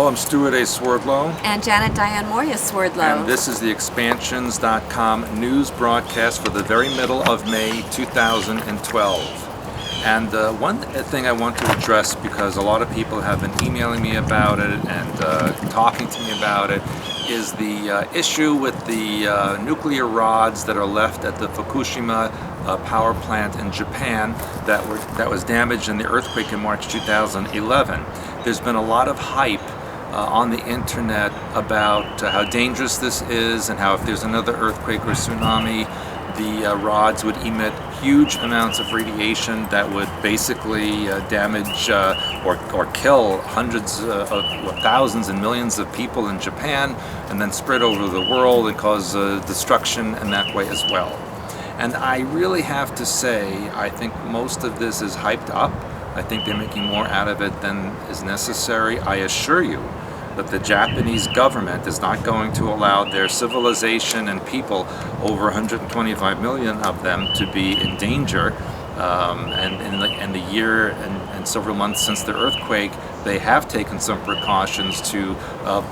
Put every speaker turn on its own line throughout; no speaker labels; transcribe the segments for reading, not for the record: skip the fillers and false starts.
Hello, I'm Stewart A. Swerdlow.
And Diane Mourglia-Swerdlow.
And this is the Expansions.com news broadcast for the very middle of May 2012. And one thing I want to address, because a lot of people have been emailing me about it and talking to me about it, is the issue with the nuclear rods that are left at the Fukushima power plant in Japan that was damaged in the earthquake in March 2011. There's been a lot of hype on the internet about how dangerous this is, and how if there's another earthquake or tsunami, the rods would emit huge amounts of radiation that would basically damage or kill hundreds of thousands and millions of people in Japan, and then spread over the world and cause destruction in that way as well. And I really have to say, I think most of this is hyped up. I think they're making more out of it than is necessary. I assure you that the Japanese government is not going to allow their civilization and people, over 125 million of them, to be in danger. And in the year and several months since the earthquake, they have taken some precautions to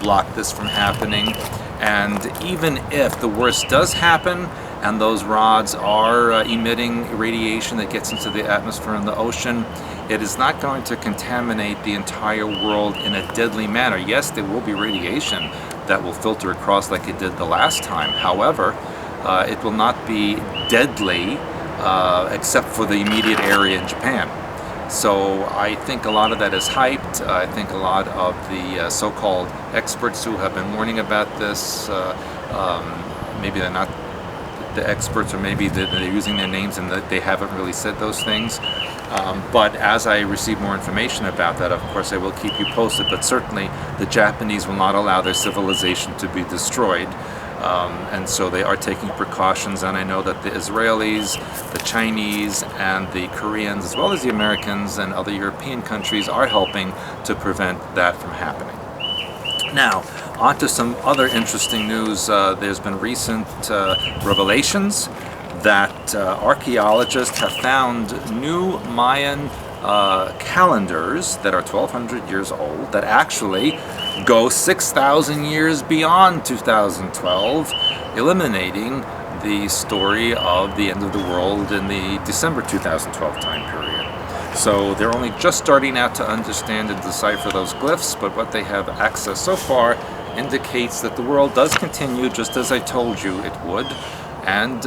block this from happening. And even if the worst does happen, and those rods are emitting radiation that gets into the atmosphere and the ocean, it is not going to contaminate the entire world in a deadly manner. Yes, there will be radiation that will filter across like it did the last time. However, it will not be deadly except for the immediate area in Japan. So I think a lot of that is hyped. I think a lot of the so-called experts who have been warning about this, maybe they're not the experts, or maybe they're using their names and that they haven't really said those things. But as I receive more information about that, of course I will keep you posted. But certainly the Japanese will not allow their civilization to be destroyed. And so they are taking precautions, and I know that the Israelis, the Chinese, and the Koreans, as well as the Americans and other European countries, are helping to prevent that from happening. Now, on to some other interesting news. There's been recent revelations that archaeologists have found new Mayan calendars that are 1,200 years old that actually go 6,000 years beyond 2012, eliminating the story of the end of the world in the December 2012 time period. So they're only just starting out to understand and decipher those glyphs, but what they have access so far indicates that the world does continue just as I told you it would. And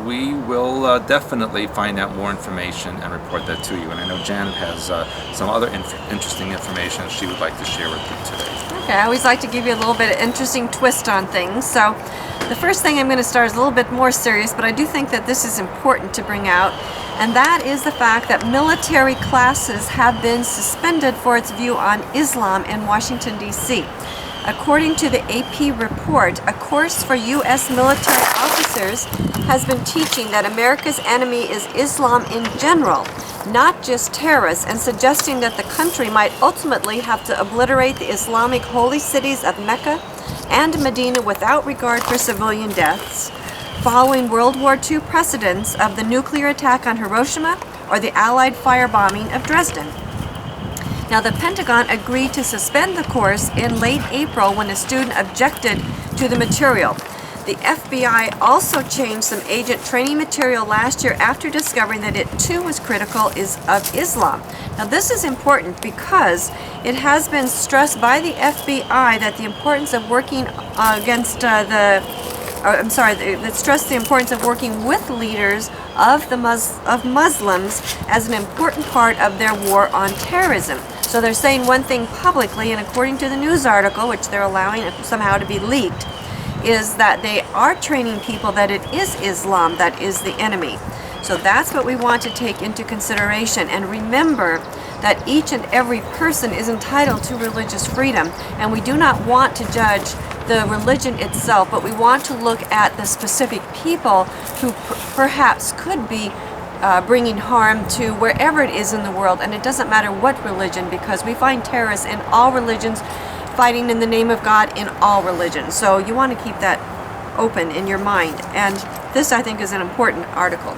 we will definitely find out more information and report that to you. And I know Janet has some other interesting information she would like to share with you today.
Okay, I always like to give you a little bit of interesting twist on things. So the first thing I'm going to start is a little bit more serious, but I do think that this is important to bring out. And that is the fact that military classes have been suspended for its view on Islam in Washington, D.C. According to the AP report, a course for U.S. military officers has been teaching that America's enemy is Islam in general, not just terrorists, and suggesting that the country might ultimately have to obliterate the Islamic holy cities of Mecca and Medina without regard for civilian deaths, following World War II precedents of the nuclear attack on Hiroshima or the Allied firebombing of Dresden. Now, the Pentagon agreed to suspend the course in late April when a student objected to the material. The FBI also changed some agent training material last year after discovering that it too was critical of Islam. Now, this is important because it has been stressed by the FBI that the importance of working that stressed the importance of working with leaders of Muslims as an important part of their war on terrorism. So they're saying one thing publicly, and according to the news article, which they're allowing somehow to be leaked, is that they are training people that it is Islam that is the enemy. So that's what we want to take into consideration. And remember that each and every person is entitled to religious freedom, and we do not want to judge the religion itself, but we want to look at the specific people who perhaps could be bringing harm to wherever it is in the world. And it doesn't matter what religion, because we find terrorists in all religions fighting in the name of God in all religions. So you want to keep that open in your mind. And this, I think, is an important article.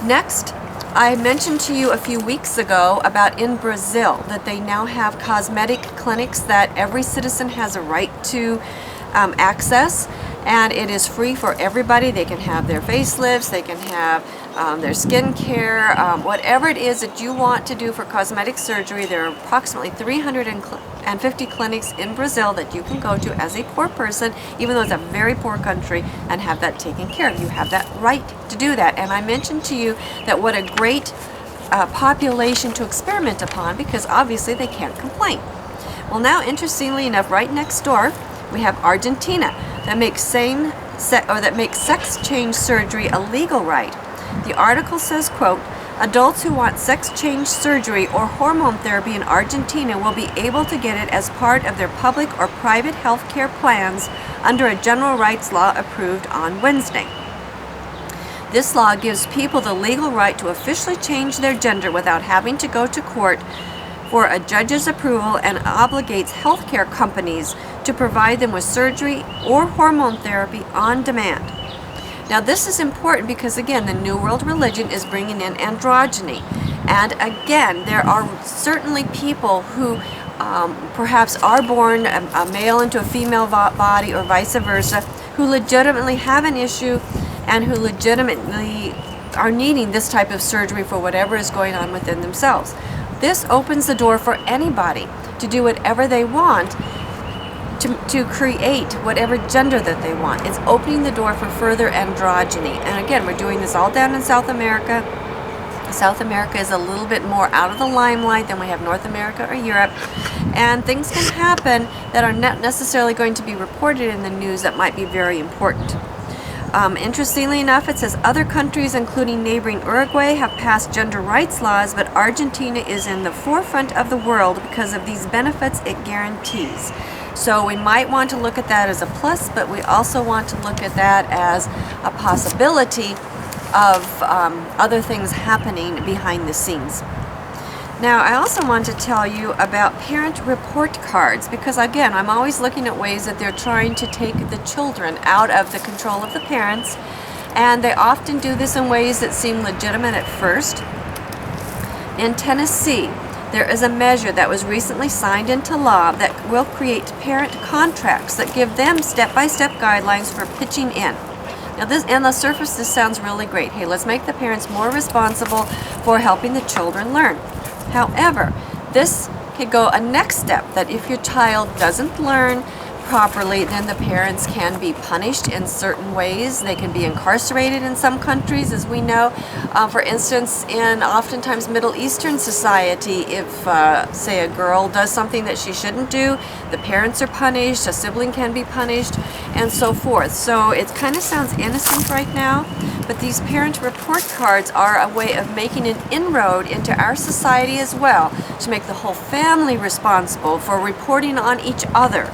Next, I mentioned to you a few weeks ago about in Brazil that they now have cosmetic clinics that every citizen has a right to access, and it is free for everybody. They can have their facelifts, they can have their skin care, whatever it is that you want to do for cosmetic surgery. There are approximately 350 clinics in Brazil that you can go to as a poor person, even though it's a very poor country, and have that taken care of. You have that right to do that. And I mentioned to you that what a great population to experiment upon, because obviously they can't complain. Well, now interestingly enough, right next door we have Argentina that makes sex change surgery a legal right. The article says, quote, adults who want sex change surgery or hormone therapy in Argentina will be able to get it as part of their public or private health care plans under a general rights law approved on Wednesday. This law gives people the legal right to officially change their gender without having to go to court for a judge's approval, and obligates healthcare companies to provide them with surgery or hormone therapy on demand. Now this is important because, again, the New World religion is bringing in androgyny. And again, there are certainly people who perhaps are born a male into a female body or vice versa, who legitimately have an issue and who legitimately are needing this type of surgery for whatever is going on within themselves. This opens the door for anybody to do whatever they want, to create whatever gender that they want. It's opening the door for further androgyny. And again, we're doing this all down in South America. South America is a little bit more out of the limelight than we have North America or Europe. And things can happen that are not necessarily going to be reported in the news that might be very important. Interestingly enough, it says other countries, including neighboring Uruguay, have passed gender rights laws, but Argentina is in the forefront of the world because of these benefits it guarantees. So we might want to look at that as a plus, but we also want to look at that as a possibility of other things happening behind the scenes. Now, I also want to tell you about parent report cards, because again, I'm always looking at ways that they're trying to take the children out of the control of the parents, and they often do this in ways that seem legitimate at first. In Tennessee, there is a measure that was recently signed into law that will create parent contracts that give them step-by-step guidelines for pitching in. Now this, on the surface, this sounds really great. Hey, let's make the parents more responsible for helping the children learn. However, this could go a next step, that if your child doesn't learn properly, then the parents can be punished in certain ways. They can be incarcerated in some countries, as we know. For instance, in oftentimes Middle Eastern society, if, say, a girl does something that she shouldn't do, the parents are punished, a sibling can be punished, and so forth. So it kind of sounds innocent right now, but these parent report cards are a way of making an inroad into our society as well, to make the whole family responsible for reporting on each other.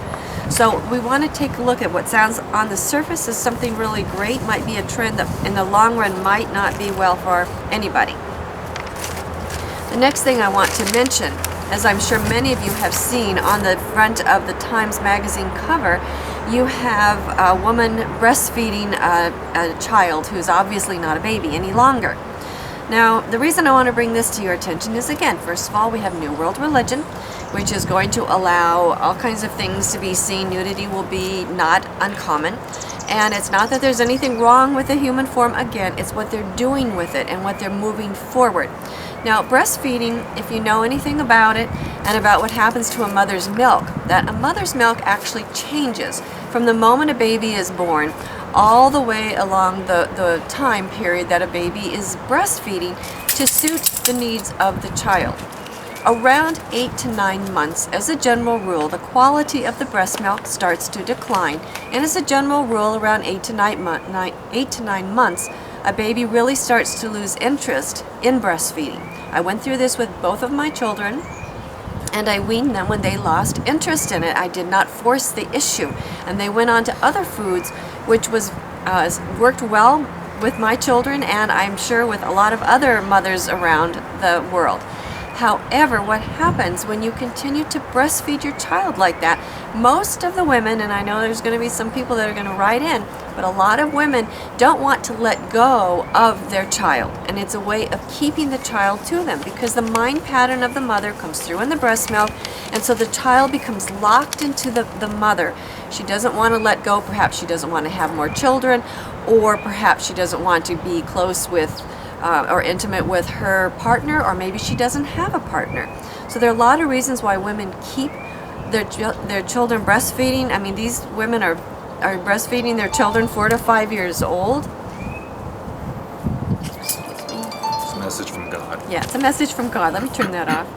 So we want to take a look at what sounds on the surface as something really great, might be a trend that in the long run might not be well for anybody. The next thing I want to mention, as I'm sure many of you have seen on the front of the Times Magazine cover, you have a woman breastfeeding a child who's obviously not a baby any longer. Now, the reason I want to bring this to your attention is, again, first of all, we have New World religion, which is going to allow all kinds of things to be seen. Nudity will be not uncommon. And it's not that there's anything wrong with the human form. Again, it's what they're doing with it and what they're moving forward. Now, breastfeeding, if you know anything about it and about what happens to a mother's milk, that a mother's milk actually changes from the moment a baby is born all the way along the time period that a baby is breastfeeding to suit the needs of the child. Around 8 to 9 months, as a general rule, the quality of the breast milk starts to decline, and as a general rule, around 8 to 9 months, a baby really starts to lose interest in breastfeeding. I went through this with both of my children, and I weaned them when they lost interest in it. I did not force the issue, and they went on to other foods, which was worked well with my children, and I'm sure with a lot of other mothers around the world. However, what happens when you continue to breastfeed your child like that, most of the women, and I know there's going to be some people that are going to write in, But a lot of women don't want to let go of their child, and it's a way of keeping the child to them, because the mind pattern of the mother comes through in the breast milk, and so the child becomes locked into the mother. She doesn't want to let go. Perhaps she doesn't want to have more children, or perhaps she doesn't want to be close with or intimate with her partner, or maybe she doesn't have a partner. So there are a lot of reasons why women keep their children breastfeeding. I mean, these women are breastfeeding their children 4 to 5 years old.
It's a message from God.
Yeah, it's a message from God. Let me turn that off.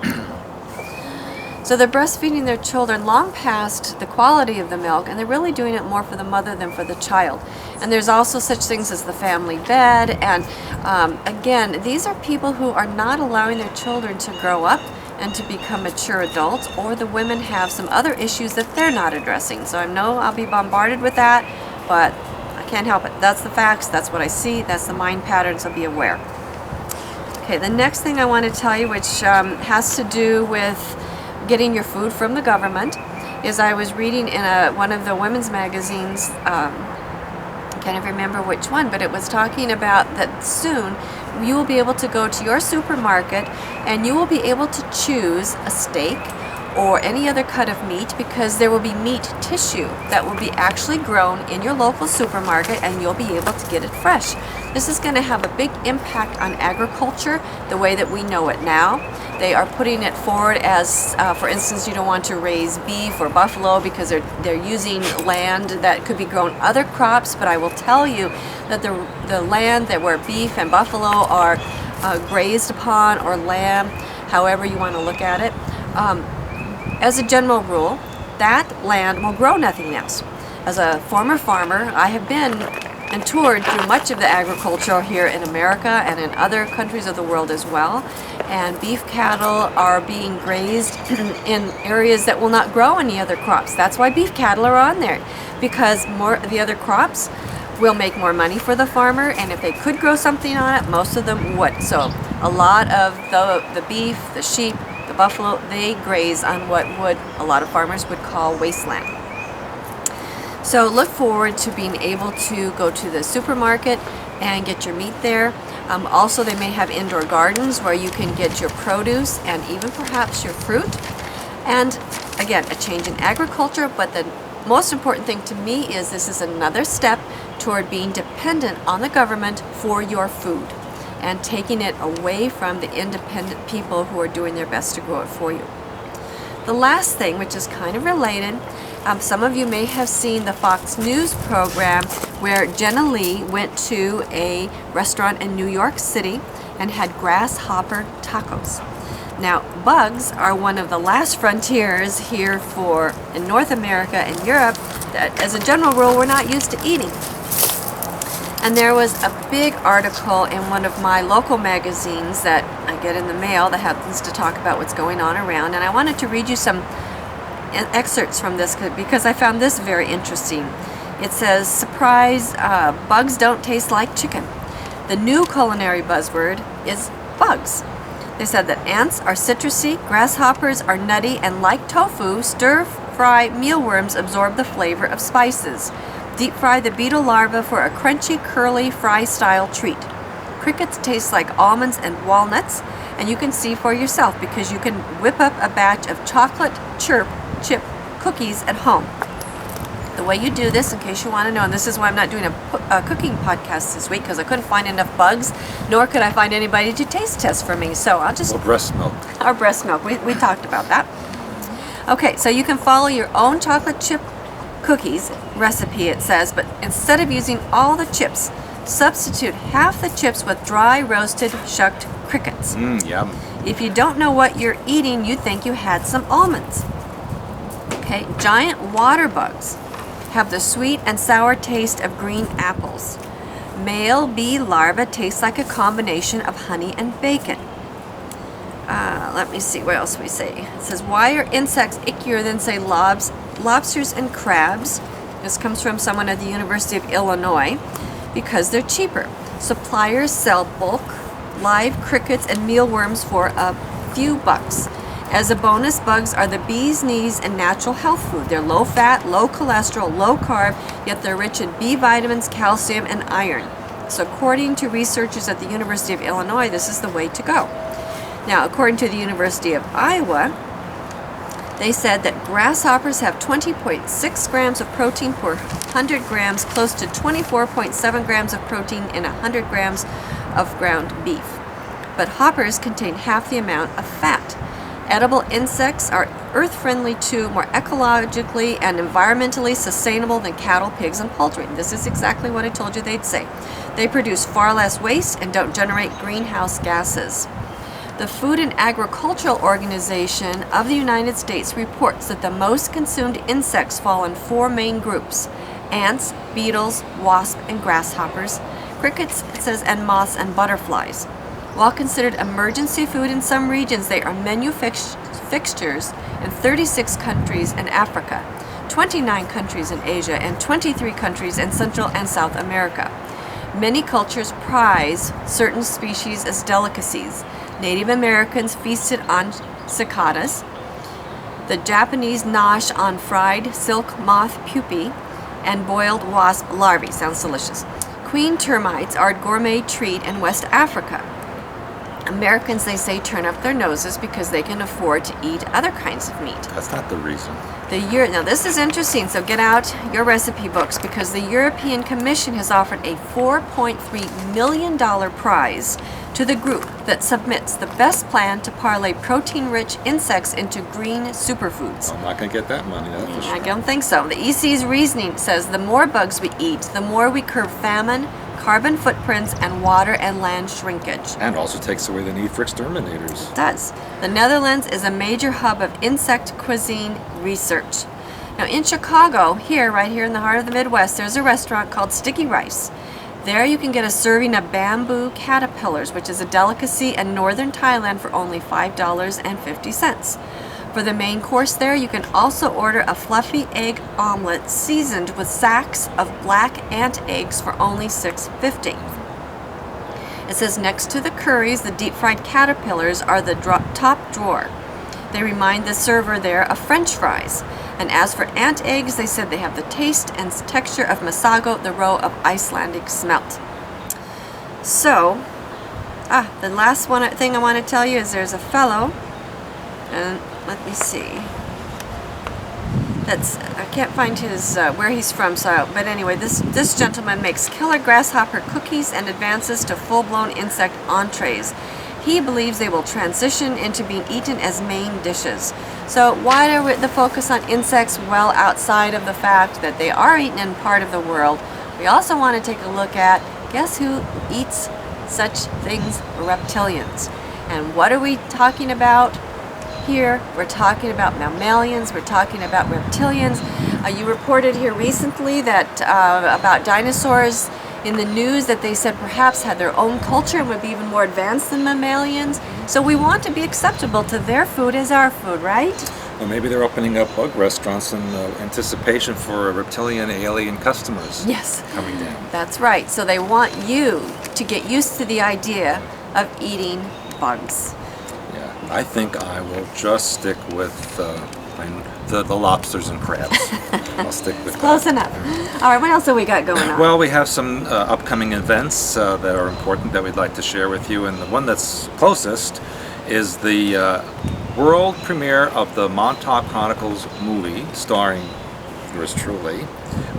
So they're breastfeeding their children long past the quality of the milk, and they're really doing it more for the mother than for the child. And there's also such things as the family bed. And again, these are people who are not allowing their children to grow up and to become mature adults, or the women have some other issues that they're not addressing. So I know I'll be bombarded with that, but I can't help it. That's the facts. That's what I see. That's the mind pattern, so be aware. Okay, the next thing I want to tell you, which has to do with getting your food from the government, is I was reading in one of the women's magazines, I can't even remember which one, but it was talking about that soon you will be able to go to your supermarket and you will be able to choose a steak or any other cut of meat, because there will be meat tissue that will be actually grown in your local supermarket, and you'll be able to get it fresh. This is going to have a big impact on agriculture, the way that we know it now. They are putting it forward as, for instance, you don't want to raise beef or buffalo because they're using land that could be grown other crops. But I will tell you that the land where beef and buffalo are grazed upon, or lamb, however you want to look at it, as a general rule, that land will grow nothing else. As a former farmer, I have been and toured through much of the agriculture here in America and in other countries of the world as well. And beef cattle are being grazed in areas that will not grow any other crops. That's why beef cattle are on there, because the other crops will make more money for the farmer, and if they could grow something on it, most of them would. So a lot of the beef, the sheep, the buffalo, they graze on what a lot of farmers would call wasteland. So look forward to being able to go to the supermarket and get your meat there. Also, they may have indoor gardens where you can get your produce and even perhaps your fruit. And again, a change in agriculture, but the most important thing to me is this is another step toward being dependent on the government for your food and taking it away from the independent people who are doing their best to grow it for you. The last thing, which is kind of related, some of you may have seen the Fox News program where Jenna Lee went to a restaurant in New York City and had grasshopper tacos. Now, bugs are one of the last frontiers here in North America and Europe that, as a general rule, we're not used to eating. And there was a big article in one of my local magazines that I get in the mail that happens to talk about what's going on around. And I wanted to read you some excerpts from this because I found this very interesting. It says, surprise, bugs don't taste like chicken. The new culinary buzzword is bugs. They said that ants are citrusy, grasshoppers are nutty, and like tofu, stir-fry mealworms absorb the flavor of spices. Deep fry the beetle larva for a crunchy, curly, fry-style treat. Crickets taste like almonds and walnuts, and you can see for yourself because you can whip up a batch of chocolate chip cookies at home. The way you do this, in case you want to know, and this is why I'm not doing a cooking podcast this week, because I couldn't find enough bugs, nor could I find anybody to taste test for me. So I'll just...
Or breast milk.
Or breast milk. We talked about that. Okay, so you can follow your own chocolate chip cookies recipe, it says, but instead of using all the chips, substitute half the chips with dry roasted shucked crickets.
Yum.
If you don't know what you're eating, you think you had some almonds. Okay, giant water bugs have the sweet and sour taste of green apples. Male bee larvae taste like a combination of honey and bacon. Let me see what else we say. It says, why are insects ickier than, say, lobsters and crabs? This comes from someone at the University of Illinois. Because they're cheaper. Suppliers sell bulk live crickets and mealworms for a few bucks. As a bonus, bugs are the bee's knees and natural health food. They're low fat, low cholesterol, low carb, yet they're rich in B vitamins, calcium, and iron. So according to researchers at the University of Illinois, this is the way to go. Now, according to the University of Iowa, they said that grasshoppers have 20.6 grams of protein per 100 grams, close to 24.7 grams of protein in 100 grams of ground beef. But hoppers contain half the amount of fat. Edible insects are earth-friendly too, more ecologically and environmentally sustainable than cattle, pigs, and poultry. This is exactly what I told you they'd say. They produce far less waste and don't generate greenhouse gases. The Food and Agricultural Organization of the United States reports that the most consumed insects fall in 4 main groups: ants, beetles, wasps, and grasshoppers, crickets, it says, and moths and butterflies. While considered emergency food in some regions, they are menu fixtures in 36 countries in Africa, 29 countries in Asia, and 23 countries in Central and South America. Many cultures prize certain species as delicacies. Native Americans feasted on cicadas. The Japanese nosh on fried silk moth pupae and boiled wasp larvae. Sounds delicious. Queen termites are a gourmet treat in West Africa. Americans, they say, turn up their noses because they can afford to eat other kinds of meat.
That's not the reason.
Now this is interesting, so get out your recipe books, because the European Commission has offered a $4.3 million prize to the group that submits the best plan to parlay protein-rich insects into green superfoods.
I'm not going to get that money, that's for sure.
I don't think so. The EC's reasoning says the more bugs we eat, the more we curb famine, carbon footprints, and water and land shrinkage.
And also takes away the need for exterminators.
It does. The Netherlands is a major hub of insect cuisine research. Now in Chicago, right here in the heart of the Midwest, there's a restaurant called Sticky Rice. There you can get a serving of bamboo caterpillars, which is a delicacy in northern Thailand, for only $5.50. For the main course there, you can also order a fluffy egg omelet seasoned with sacks of black ant eggs for only $6.50. It says next to the curries, the deep-fried caterpillars are the top drawer. They remind the server there of French fries. And as for ant eggs, they said they have the taste and texture of masago, the roe of Icelandic smelt. So, the last thing I want to tell you is there's a fellow, and let me see. I can't find his where he's from. But anyway, this gentleman makes killer grasshopper cookies and advances to full-blown insect entrees. He believes they will transition into being eaten as main dishes. So why are the focus on insects? Well, outside of the fact that they are eaten in part of the world, we also want to take a look at, guess who eats such things? Reptilians. And what are we talking about here? We're talking about mammalians, we're talking about reptilians. You reported here recently that about dinosaurs in the news, that they said perhaps had their own culture and would be even more advanced than mammalians. So we want to be acceptable to their food as our food, right?
Well, maybe they're opening up bug restaurants in anticipation for alien customers.
Yes.
Coming down.
That's right. So they want you to get used to the idea of eating bugs.
Yeah, I think I will just stick with the lobsters and crabs. I'll stick with
Close enough. All right, what else have we got going on?
Well, we have some upcoming events that are important that we'd like to share with you, and the one that's closest is the world premiere of the Montauk Chronicles movie starring yours truly,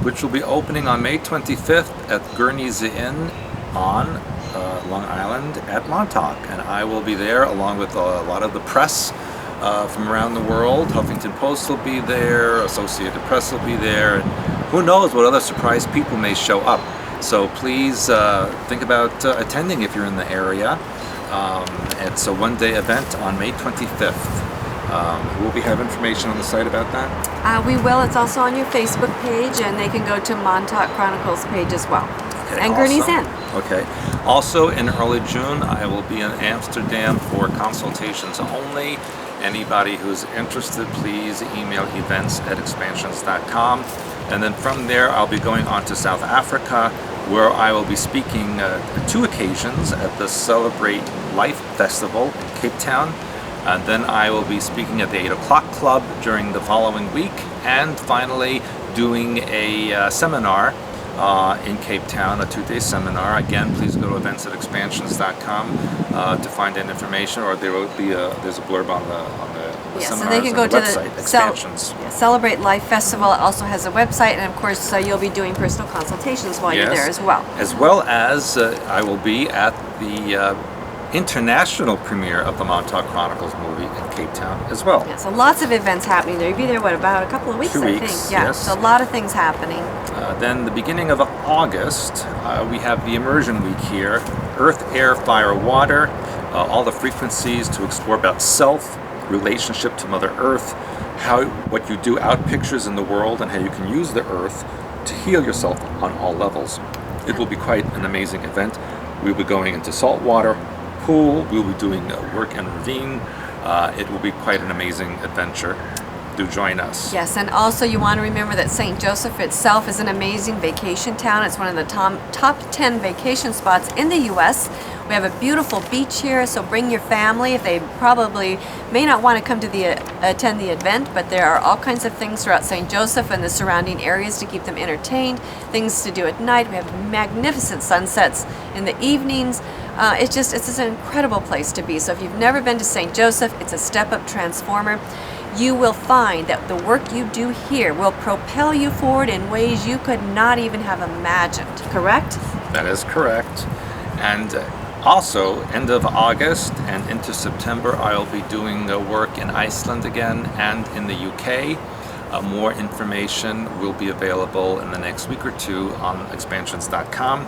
which will be opening on May 25th at Gurney's Inn on Long Island at Montauk, and I will be there along with a lot of the press from around the world. Huffington Post will be there, Associated Press will be there, and who knows what other surprise people may show up. So please think about attending if you're in the area. It's a one-day event on May 25th. Will we have information on the site about that?
We will. It's also on your Facebook page, and they can go to Montauk Chronicles page as well.
Okay,
and Gurney's Inn.
Okay. Also, in early June, I will be in Amsterdam for consultations only. Anybody who's interested, please email events@expansions.com. And then from there, I'll be going on to South Africa, where I will be speaking 2 occasions at the Celebrate Life Festival in Cape Town. And then I will be speaking at the 8 o'clock club during the following week, and finally doing a seminar in Cape Town, a 2-day seminar. Again, please go to events@expansions.com to find that information, or there will be there's a blurb on the
so
seminars
they can go
on
to
website,
the
Expansions.
Celebrate Life Festival. It also has a website, and of course you'll be doing personal consultations while you're there as well.
As well as I will be at the international premiere of the Montauk Chronicles movie in Cape Town as well.
Yeah, so lots of events happening there. You'll be there, about a couple of weeks,
2
I
weeks,
think. Yeah,
yes.
so a lot of things happening.
Then the beginning of August, we have the Immersion Week here. Earth, Air, Fire, Water, all the frequencies to explore about self, relationship to Mother Earth, what you do out pictures in the world, and how you can use the Earth to heal yourself on all levels. It will be quite an amazing event. We'll be going into saltwater, pool, we'll be doing work in ravine. It will be quite an amazing adventure. Do join us.
Yes, and also you want to remember that St. Joseph itself is an amazing vacation town. It's one of the top 10 vacation spots in the U.S. We have a beautiful beach here, so bring your family. If they probably may not want to come to attend the event, but there are all kinds of things throughout St. Joseph and the surrounding areas to keep them entertained, things to do at night. We have magnificent sunsets in the evenings. It's just an incredible place to be. So if you've never been to St. Joseph, it's a step-up transformer. You will find that the work you do here will propel you forward in ways you could not even have imagined, correct?
That is correct. And also, end of August and into September, I'll be doing work in Iceland again and in the UK. More information will be available in the next week or two on expansions.com.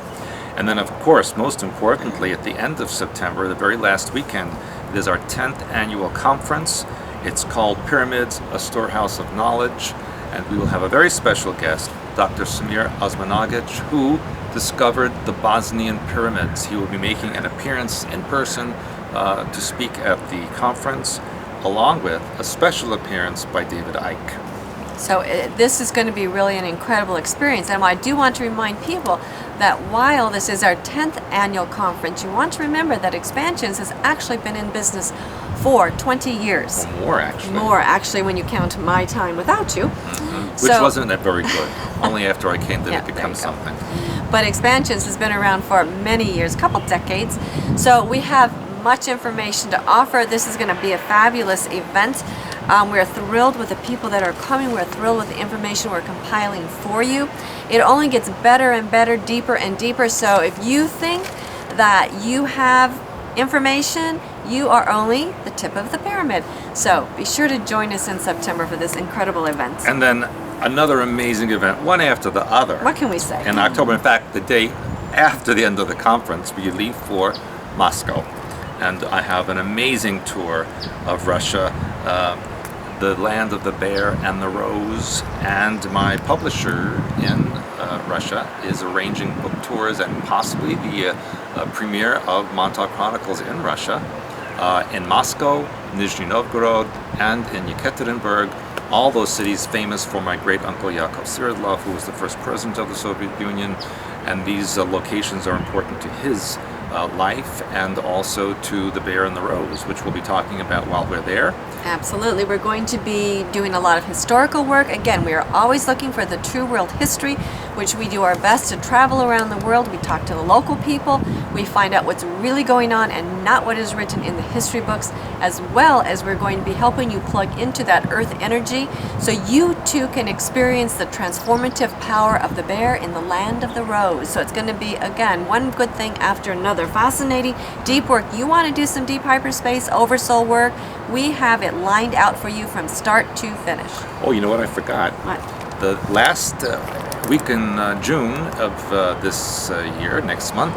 And then, of course, most importantly, at the end of September, the very last weekend, it is our 10th annual conference. It's called Pyramids, a Storehouse of Knowledge, and we will have a very special guest, Dr. Samir Osmanagic, who discovered the Bosnian pyramids. He will be making an appearance in person to speak at the conference, along with a special appearance by David Icke.
So this is going to be really an incredible experience. And I do want to remind people that while this is our 10th annual conference, you want to remember that Expansions has actually been in business for 20 years.
Well, more actually.
More actually when you count my time without you.
Which wasn't that very good. Only after I came did it become something.
But Expansions has been around for many years, a couple decades. So we have much information to offer. This is going to be a fabulous event. We're thrilled with the people that are coming. We're thrilled with the information we're compiling for you. It only gets better and better, deeper and deeper. So if you think that you have information, you are only the tip of the pyramid. So be sure to join us in September for this incredible event.
And then another amazing event, one after the other.
What can we say?
In October, in fact, the day after the end of the conference, we leave for Moscow. And I have an amazing tour of Russia, the land of the bear and the rose, and my publisher in Russia is arranging book tours and possibly the premiere of Montauk Chronicles in Russia, in Moscow, Nizhny Novgorod, and in Yekaterinburg, all those cities famous for my great uncle Yakov Sverdlov, who was the first president of the Soviet Union, and these locations are important to his life and also to the bear and the rose, which we'll be talking about while we're there.
Absolutely. We're going to be doing a lot of historical work. Again, we are always looking for the true world history, which we do our best to travel around the world. We talk to the local people. We find out what's really going on and not what is written in the history books, as well as we're going to be helping you plug into that earth energy so you too can experience the transformative power of the bear in the land of the rose. So it's going to be, again, one good thing after another. Fascinating, deep work. You want to do some deep hyperspace, oversoul work? We have it lined out for you from start to finish.
Oh, you know what I forgot?
What?
The last week in June of this year, next month,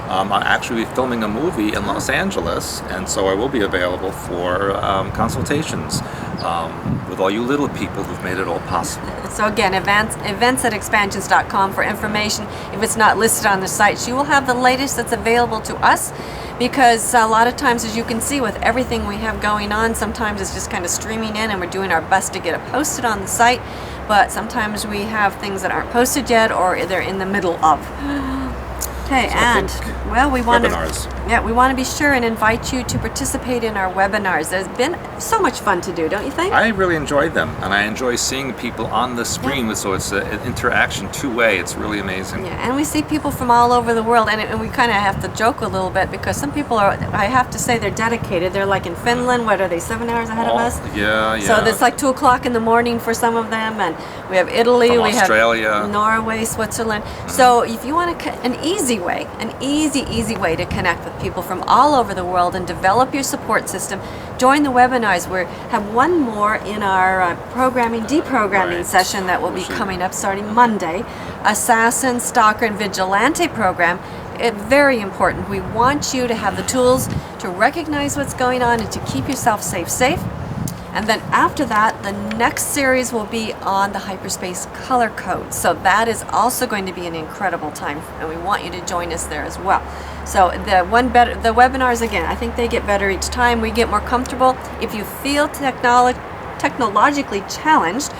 I'm actually filming a movie in Los Angeles, and so I will be available for consultations with all you little people who've made it all possible.
So again, events@expansions.com for information. If it's not listed on the site, you will have the latest that's available to us, because a lot of times, as you can see, with everything we have going on, sometimes it's just kind of streaming in and we're doing our best to get it posted on the site, but sometimes we have things that aren't posted yet or they're in the middle of. Okay,
So I
and
think
well, we want
webinars.
we want to be sure and invite you to participate in our webinars. There's been so much fun to do, don't you think?
I really enjoyed them, and I enjoy seeing people on the screen, so it's an interaction two-way. It's really amazing.
Yeah, and we see people from all over the world, and we kind of have to joke a little bit because some people are, I have to say, they're dedicated. They're like in Finland. What are they, 7 hours ahead of us?
Yeah.
So it's like 2 o'clock in the morning for some of them, and we have Italy,
From
we
Australia.
have Norway, Switzerland. So if you want an easy way, an easy way to connect with people from all over the world and develop your support system, join the webinars. We have one more in our programming, deprogramming session that will be coming up starting Monday. Assassin, Stalker, and Vigilante program. Very important. We want you to have the tools to recognize what's going on and to keep yourself safe. And then after that, the next series will be on the hyperspace color code. So that is also going to be an incredible time, and we want you to join us there as well. So the webinars, again, I think they get better each time. We get more comfortable. If you feel technologically challenged,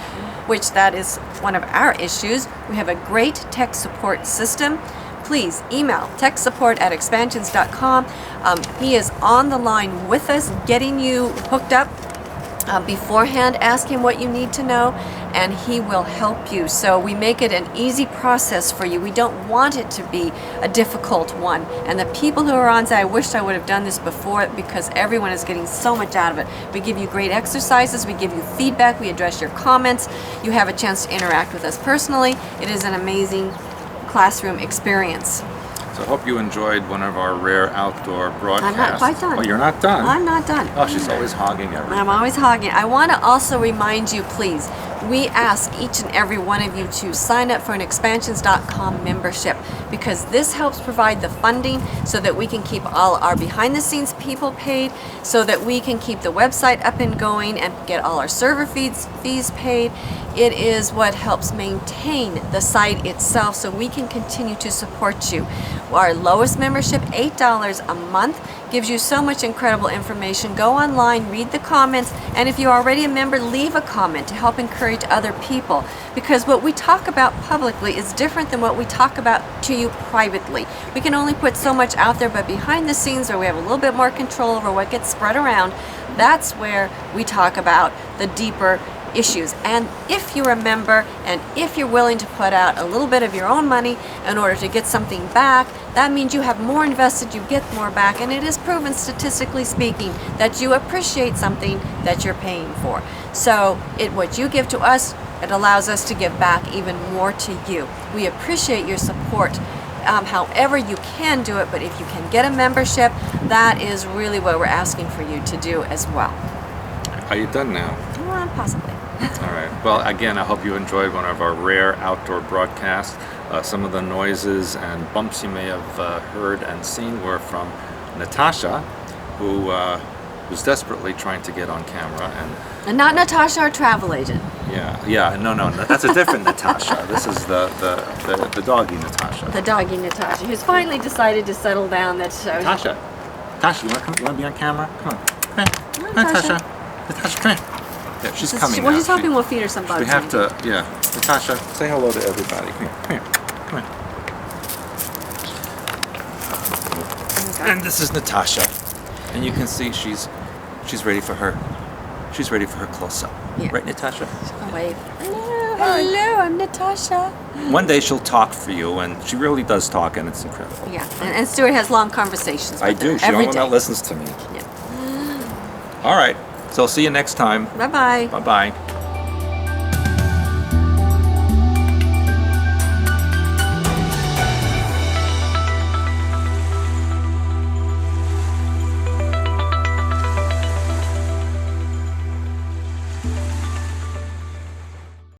which that is one of our issues, we have a great tech support system. Please email techsupport@expansions.com. He is on the line with us, getting you hooked up. Beforehand, ask him what you need to know, and he will help you. So we make it an easy process for you. We don't want it to be a difficult one. And the people who are on say, I wish I would have done this before, because everyone is getting so much out of it. We give you great exercises, we give you feedback, we address your comments, you have a chance to interact with us personally. It is an amazing classroom experience.
So I hope you enjoyed one of our rare outdoor broadcasts.
I'm not quite done.
Oh, you're not done?
I'm not done.
Oh, she's always hogging everything.
I'm always hogging. I want to also remind you, please, we ask each and every one of you to sign up for an expansions.com membership, because this helps provide the funding so that we can keep all our behind the scenes people paid, so that we can keep the website up and going and get all our server fees paid. It is what helps maintain the site itself, so we can continue to support you. Our lowest membership, $8 a month, gives you so much incredible information. Go online, read the comments, and if you're already a member, leave a comment to help encourage other people, because what we talk about publicly is different than what we talk about to you privately. We can only put so much out there, but behind the scenes, where we have a little bit more control over what gets spread around, that's where we talk about the deeper issues. And if you're a member, and if you're willing to put out a little bit of your own money in order to get something back, that means you have more invested, you get more back, and it is proven, statistically speaking, that you appreciate something that you're paying for. So what you give to us, it allows us to give back even more to you. We appreciate your support. However you can do it, but if you can get a membership, that is really what we're asking for you to do as well.
Are you done now?
Well, possibly.
All right. Well, again, I hope you enjoyed one of our rare outdoor broadcasts. Some of the noises and bumps you may have heard and seen were from Natasha, who was desperately trying to get on camera.
And not Natasha, our travel agent.
Yeah. No, that's a different Natasha. This is the doggy Natasha.
The doggy Natasha, who's finally decided to settle down.
Natasha, you want to be on camera? Come on. Come on, Natasha. Natasha, come here. Yeah, she's coming now.
We're just hoping we'll feed her some bugs.
We have to, Natasha, say hello to everybody. Come here. And this is Natasha. And you can see she's ready for her. She's ready for her close-up. Yeah. Right, Natasha?
I'll wave. Hello, I'm Natasha.
One day she'll talk for you, and she really does talk, and it's incredible.
Yeah, and Stewart has long conversations with
I do.
her
She's the only one that listens to me.
Yeah.
All right. So see you next time.
Bye-bye.
Bye-bye.